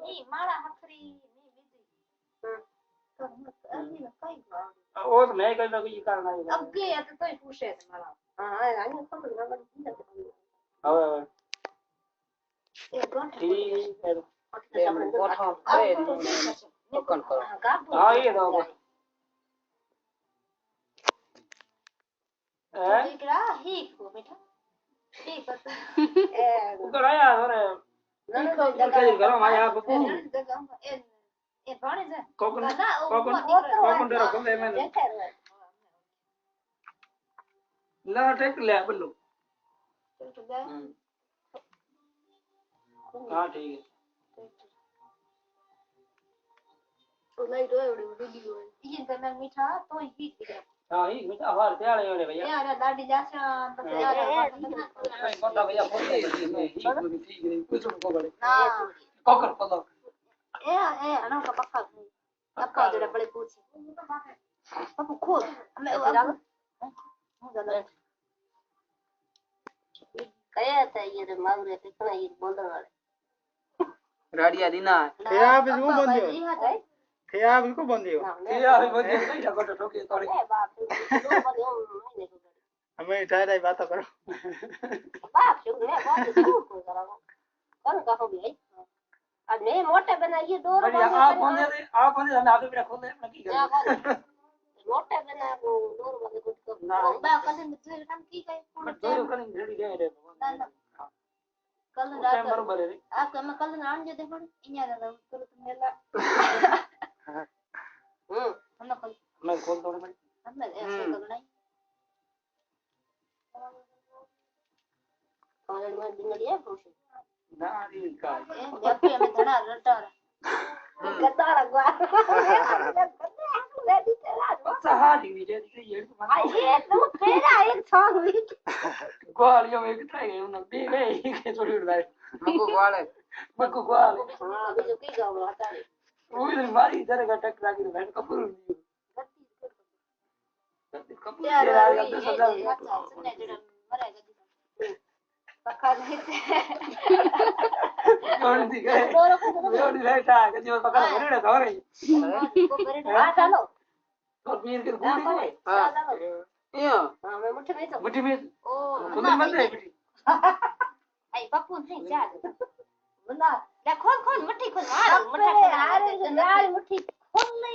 नहीं मारा हखरी नहीं विधि तो अभी ना कई बार और मैं कह लगी ये करना है अब गया तो कोई पूछे मारा हां आने खबर ना बड़ी હવે एक घंटा ठीक है ગોઠો કરે પકડ કરો हां ये दो देख रहा ही को बेटा ठीक है ऊपर आया अरे के घर में आया बकू ए पानी से कोकन ना कोकन डेरो खोले मैंने ना टेक ले बल्लू हां ठीक है तो नहीं तो एवढी वीडियो ये तो मैं मीठा तो ही हां ही मीठा हार त्याले होरे भैया यार दादी जासा तो यार बंदा भैया फोन ठीक नहीं कुछ को बड़े ना कोकर पलो ए ना का पक्का पक्का जड़ा बड़े पूछे पापा खोल मैं डाल कया था ये मांगरे कितना ये बोलने वाले રાડિયા દીના થયા બીજું બંધ્યો થયા બીજું બંધ્યો ये अभी बजे नहीं ठको ठोके तोड़े ए बाप रे दो बजे नहीं અમે ઠાઈ ઠાઈ વાતો કરો बाप रे मैं बात क्यों को करा कौन का हो गई आज मैं मोटे बनाइए डोर बढ़िया आप बंदे हमें आगे भी खोले ना की कर मोटे बना वो डोर वाले कुछ कर ना बा कल मुझे काम की गई जोर करें रेडी दे रे कल टाइम रात बराबर है आप मैं कल नान जो देखो इन्या ना कल तुम मेला हम कल मैं खोल तोड़े भाई हम ऐसे करना ही और मैं दिन लिया खुश ना री का जब पे मैं धड़ा रटा गदा लगवा रेडी चला सहा दी जे ये ये तो मेरा एक सॉन्ग भी ग्वालियों में कितना है उन दे गए के छोड़ उड़ा મકુ વાળે मको ग्वाल हां जो की गाँव आता है वो इधर मारी इधर का टकरा के बैठ कपूर कपूर यार ये रहा है सब सुनने जरा मरेगा पक्का नहीं कौन दी गए कौन बैठा के जो पकड़ बरेड़ा धो रही को बरेड़ा आ डालो और पीर के गुड़ी को હા યો हां मैं मुट्ठी में तो मुट्ठी में ओ खुद मत है बेटी आई पप्पू नहीं जा बंदा ले खोल खोल मुट्ठी खोल मार मुट्ठी यार मुट्ठी खोल ले